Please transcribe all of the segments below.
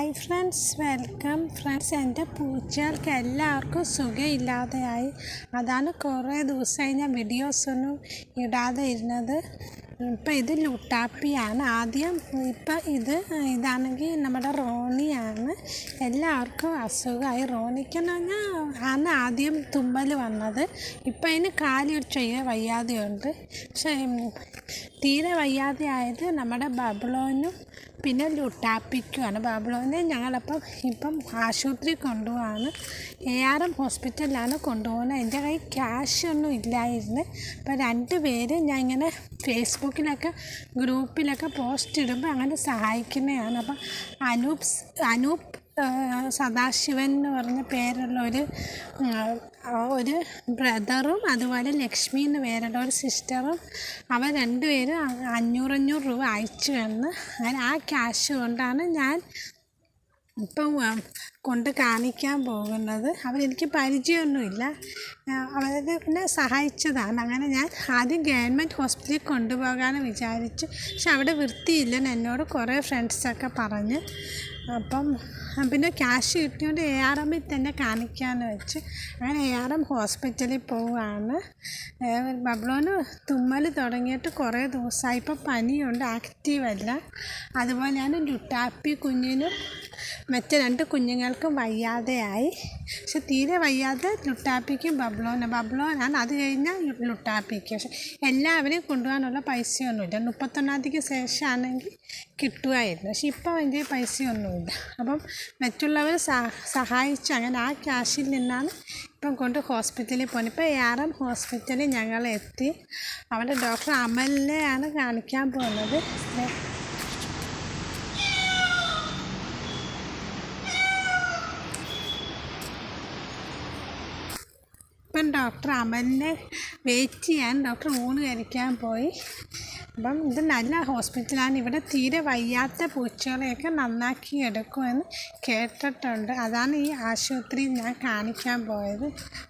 Hi friends, welcome friends. എൻ്റെ പൂച്ചകൾക്ക് എല്ലാവർക്കും സുഖമില്ലാതെയായി. അതാണ് കുറേ ദിവസമായി ഞാൻ വീഡിയോസൊന്നും ഇടാതെ ഇരുന്നത്. ഇപ്പം ഇത് ലുട്ടാപ്പിയാണ്. ഇതാണെങ്കിൽ നമ്മുടെ റോണിയാണ്. എല്ലാവർക്കും അസുഖമായി. റോണിക്കെന്ന് പറഞ്ഞാൽ ആദ്യം തുമ്മൽ വന്നത്. ഇപ്പം അതിന് കാലൊരു ചെറിയ വയ്യാതെയുണ്ട്. പക്ഷേ തീരെ വയ്യാതെ ആയത് നമ്മുടെ ബബ്ലോനും പിന്നെ ലുട്ടാപ്പിക്കുമാണ്. ബബ്ലോനെ ഇപ്പം ആശുപത്രി കൊണ്ടുപോവാണ്. ARM ഹോസ്പിറ്റലിലാണ് കൊണ്ടുപോകുന്നത്. എൻ്റെ കയ്യിൽ ക്യാഷ് ഒന്നും ഇല്ലായിരുന്നു. അപ്പോൾ 2 പേര് ഞാൻ ഇങ്ങനെ ഫേസ്ബുക്കിലൊക്കെ ഗ്രൂപ്പിലൊക്കെ പോസ്റ്റ് ഇടുമ്പോൾ അങ്ങനെ സഹായിക്കുന്നതാണ്. അപ്പം അനൂപ് സദാശിവൻ എന്ന് പറഞ്ഞ പേരുള്ള ഒരു ബ്രദറും അതുപോലെ ലക്ഷ്മി എന്ന് പേരുള്ള ഒരു സിസ്റ്ററും അവർ 2 പേരും 500 രൂപ അയച്ചു തന്ന്. അങ്ങനെ ആ ക്യാഷ് കൊണ്ടാണ് ഞാൻ ഇപ്പം കൊണ്ട് കാണിക്കാൻ പോകുന്നത്. അവരെനിക്ക് പരിചയമൊന്നുമില്ല, പിന്നെ സഹായിച്ചതാണ്. അങ്ങനെ ഞാൻ ആദ്യം ഗവൺമെൻറ് ഹോസ്പിറ്റലിൽ കൊണ്ടുപോകാമെന്ന് വിചാരിച്ചു. പക്ഷെ അവിടെ വൃത്തിയില്ലെന്ന് എന്നോട് കുറേ ഫ്രണ്ട്സൊക്കെ പറഞ്ഞ്. അപ്പം പിന്നെ ക്യാഷ് കിട്ടിയോണ്ട് ARMൽ തന്നെ കാണിക്കാമെന്ന് വെച്ച് അങ്ങനെ ARM ഹോസ്പിറ്റലിൽ പോവുകയാണ്. ബബ്ലോന് തുമ്മൽ തുടങ്ങിയിട്ട് കുറേ ദിവസമായി. ഇപ്പം പനിയുണ്ട്, ആക്റ്റീവല്ല. അതുപോലെയാണ് ലുട്ടാപ്പി കുഞ്ഞിനും മറ്റ് 2 കുഞ്ഞുങ്ങൾക്കും വയ്യാതെയായി. പക്ഷെ തീരെ വയ്യാതെ ലുട്ടാപ്പിക്കും ബബ്ലോനാണ്. അത് കഴിഞ്ഞാൽ ലുട്ടാപ്പിക്ക്. പക്ഷെ എല്ലാവരെയും കൊണ്ടുപോകാനുള്ള പൈസയൊന്നുമില്ല. 31-ാം തീയതിക്ക് ശേഷമാണെങ്കിൽ കിട്ടുമായിരുന്നു. പക്ഷെ ഇപ്പം അതിൻ്റെ പൈസയൊന്നുമില്ല. അപ്പം മറ്റുള്ളവർ സഹായിച്ചു. അങ്ങനെ ആ ക്യാഷിൽ നിന്നാണ് ഇപ്പം കൊണ്ട് ഹോസ്പിറ്റലിൽ പോകുന്നത്. ഇപ്പോൾ ARM ഹോസ്പിറ്റലിൽ ഞങ്ങളെത്തി. അവിടെ ഡോക്ടർ അമലിനെയാണ് കാണിക്കാൻ പോകുന്നത്. ഇപ്പം ഡോക്ടർ അമലിനെ വെയിറ്റ് ചെയ്യാൻ ഡോക്ടർ ഊണ് കഴിക്കാൻ പോയി. അപ്പം ഇത് നല്ല ഹോസ്പിറ്റലാണ്. ഇവിടെ തീരെ വയ്യാത്ത പൂച്ചകളെയൊക്കെ നന്നാക്കി എടുക്കുമെന്ന് കേട്ടിട്ടുണ്ട്. അതാണ് ഈ ആശുപത്രിയിൽ ഞാൻ കാണിക്കാൻ പോയത്.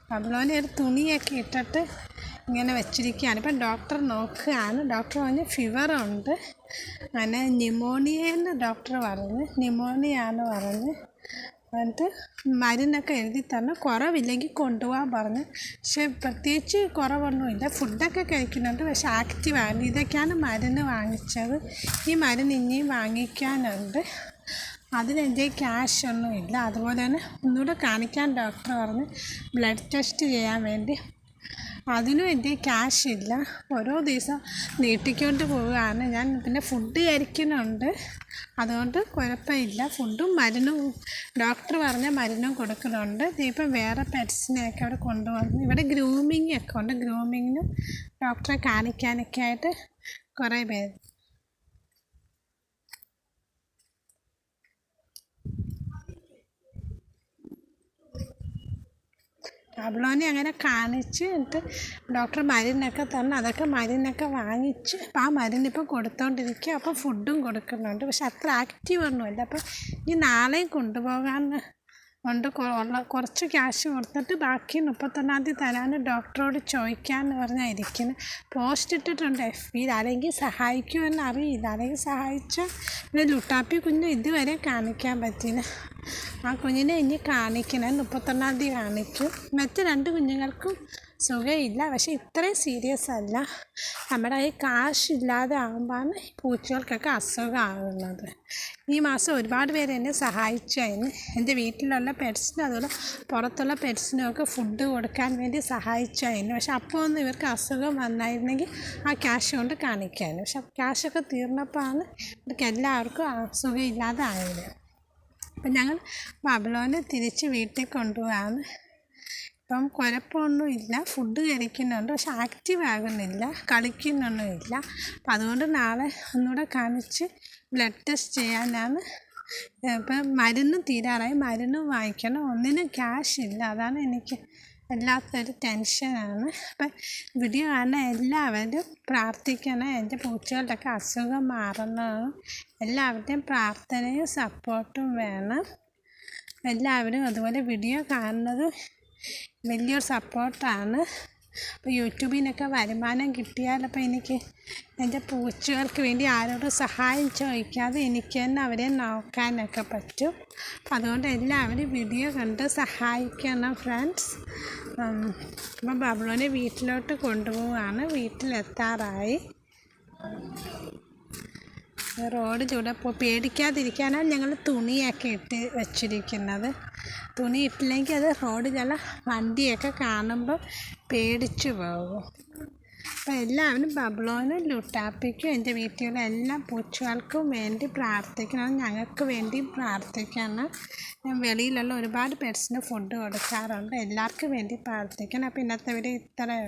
ബബ്ലോനെ ഒരു തുണിയൊക്കെ ഇട്ടിട്ട് ഇങ്ങനെ വെച്ചിരിക്കുകയാണ്. ഇപ്പം ഡോക്ടർ നോക്കുകയാണ്. ഡോക്ടർ പറഞ്ഞ് ഫീവറുണ്ട്, അങ്ങനെ ന്യൂമോണിയെന്ന് ഡോക്ടർ ന്യൂമോണിയാന്ന് പറഞ്ഞ്. എന്നിട്ട് മരുന്നൊക്കെ എഴുതി തരണം. കുറവില്ലെങ്കിൽ കൊണ്ടുപോകാൻ പറഞ്ഞു. പക്ഷെ പ്രത്യേകിച്ച് കുറവൊന്നുമില്ല. ഫുഡൊക്കെ കഴിക്കുന്നുണ്ട്, പക്ഷെ ആക്റ്റീവാണ്. ഇതൊക്കെയാണ് മരുന്ന് വാങ്ങിച്ചത്. ഈ മരുന്ന് ഇനിയും വാങ്ങിക്കാനുണ്ട്. അതിനെൻ്റെ ക്യാഷ് ഒന്നുമില്ല. അതുപോലെ തന്നെ ഒന്നുകൂടെ കാണിക്കാൻ ഡോക്ടർ പറഞ്ഞ് ബ്ലഡ് ടെസ്റ്റ് ചെയ്യാൻ വേണ്ടി. അതിനും എൻ്റെ ക്യാഷ് ഇല്ല. ഓരോ ദിവസം നീട്ടിക്കൊണ്ട് പോവുകയാണ് ഞാൻ. പിന്നെ ഫുഡ് കഴിക്കുന്നുണ്ട്, അതുകൊണ്ട് കുഴപ്പമില്ല. ഫുഡും മരുന്നും ഡോക്ടർ പറഞ്ഞ മരുന്നും കൊടുക്കുന്നുണ്ട്. ഇപ്പം വേറെ പെറ്റ്സിനെയൊക്കെ അവിടെ കൊണ്ടുവന്നു. ഇവിടെ ഗ്രൂമിങ് ഒക്കെ ഉണ്ട്. ഗ്രൂമിങ്ങിനും ഡോക്ടറെ കാണിക്കാനൊക്കെ ആയിട്ട് കുറേ പേര്. ബബ്ലോനെ അങ്ങനെ കാണിച്ച് എന്നിട്ട് ഡോക്ടർ മരുന്നൊക്കെ തന്നു. മരുന്നൊക്കെ വാങ്ങിച്ച് അപ്പം ആ മരുന്നിപ്പം കൊടുത്തോണ്ടിരിക്കുക. അപ്പം ഫുഡും കൊടുക്കുന്നുണ്ട്. പക്ഷെ അത്ര ആക്റ്റീവൊന്നുമില്ല. അപ്പം ഇനി നാളെയും കൊണ്ടുപോകാൻ കൊണ്ട് കുറച്ച് ക്യാഷ് കൊടുത്തിട്ട് ബാക്കി 31-ാം തീയതി തരാൻ ഡോക്ടറോട് ചോദിക്കാമെന്ന് പറഞ്ഞാൽ ഇരിക്കുന്നത്. പോസ്റ്റ് ഇട്ടിട്ടുണ്ട് FBയിൽ. ആരെങ്കിലും സഹായിക്കുമെന്ന് അറിയില്ല. ആരെങ്കിലും സഹായിച്ചാൽ പിന്നെ ലുട്ടാപ്പി കുഞ്ഞ് ഇതുവരെ കാണിക്കാൻ പറ്റില്ല. ആ കുഞ്ഞിനെ ഇനി കാണിക്കണം. 31-ാം തീയതി കാണിക്കും. മറ്റ് 2 കുഞ്ഞുങ്ങൾക്കും സുഖമില്ല, പക്ഷേ ഇത്രയും സീരിയസ് അല്ല. നമ്മുടെ ഈ കാശില്ലാതെ ആകുമ്പോഴാണ് ഈ പൂച്ചകൾക്കൊക്കെ അസുഖമാകുന്നത്. ഈ മാസം ഒരുപാട് പേര് എന്നെ സഹായിച്ചായിരുന്നു. എൻ്റെ വീട്ടിലുള്ള പെറ്റ്സിനും അതുപോലെ പുറത്തുള്ള പെറ്റ്സിനുമൊക്കെ ഫുഡ് കൊടുക്കാൻ വേണ്ടി സഹായിച്ചായിരുന്നു. പക്ഷെ അപ്പോൾ ഒന്നും ഇവർക്ക് അസുഖം വന്നായിരുന്നെങ്കിൽ ആ ക്യാഷ് കൊണ്ട് കാണിക്കായിരുന്നു. പക്ഷെ ക്യാഷൊക്കെ തീർന്നപ്പോഴാണ് ഇവർക്ക് എല്ലാവർക്കും അസുഖമില്ലാതെ ആയത്. അപ്പം ഞങ്ങൾ ബബ്ലോനെ തിരിച്ച് വീട്ടിൽ കൊണ്ടുപോകാണ്. ഇപ്പം കുഴപ്പമൊന്നുമില്ല. ഫുഡ് കഴിക്കുന്നുണ്ട്, പക്ഷെ ആക്റ്റീവ് ആകുന്നില്ല, കളിക്കുന്നൊന്നുമില്ല. അപ്പം അതുകൊണ്ട് നാളെ ഒന്നുകൂടെ കാണിച്ച് ബ്ലഡ് ടെസ്റ്റ് ചെയ്യാനാണ്. ഇപ്പം മരുന്നും തീരാറായി. മരുന്നും വാങ്ങിക്കണം. ഒന്നിനും ക്യാഷ് ഇല്ല. അതാണ് എനിക്ക് വല്ലാത്തൊരു ടെൻഷനാണ്. അപ്പം വീഡിയോ കാണാൻ എല്ലാവരും പ്രാർത്ഥിക്കണം. എൻ്റെ പൂച്ചകളുടെയൊക്കെ അസുഖം മാറുന്നതാണ്. എല്ലാവരുടെയും പ്രാർത്ഥനയും സപ്പോർട്ടും വേണം. എല്ലാവരും അതുപോലെ വീഡിയോ കാണുന്നത് വലിയൊരു സപ്പോർട്ടാണ്. അപ്പോൾ യൂട്യൂബിൽ നിന്നൊക്കെ വരുമാനം കിട്ടിയാലപ്പോൾ എനിക്ക് എൻ്റെ പൂച്ചകൾക്ക് വേണ്ടി ആരോടും സഹായം ചോദിക്കാതെ എനിക്ക് തന്നെ അവരെ നോക്കാനൊക്കെ പറ്റും. അപ്പം അതുകൊണ്ട് എല്ലാവരും വീഡിയോ കണ്ട് സഹായിക്കണം ഫ്രണ്ട്സ്. അപ്പം ബബ്ലുവിനെ വീട്ടിലോട്ട് കൊണ്ടുപോവുകയാണ്. വീട്ടിലെത്താറായി. റോഡ് ചൂടപ്പോൾ പേടിക്കാതിരിക്കാനാണ് ഞങ്ങൾ തുണിയൊക്കെ ഇട്ട് വച്ചിരിക്കുന്നത്. തുണി ഇട്ടില്ലെങ്കിൽ അത് റോഡിലുള്ള വണ്ടിയൊക്കെ കാണുമ്പോൾ പേടിച്ചു പോകും. അപ്പോൾ എല്ലാവരും ബബ്ലുവിനും ലുട്ടാപ്പിക്കും എൻ്റെ വീട്ടിലുള്ള എല്ലാ പൂച്ചകൾക്കും വേണ്ടി പ്രാർത്ഥിക്കണം. ഞങ്ങൾക്ക് വേണ്ടി പ്രാർത്ഥിക്കണം. ഞാൻ വെളിയിലുള്ള ഒരുപാട് പെറ്റ്സിന് ഫുഡ് കൊടുക്കാറുണ്ട്. എല്ലാവർക്കും വേണ്ടി പ്രാർത്ഥിക്കണം. അപ്പോൾ ഇന്നത്തെ വീഡിയോ ഇത്രയേ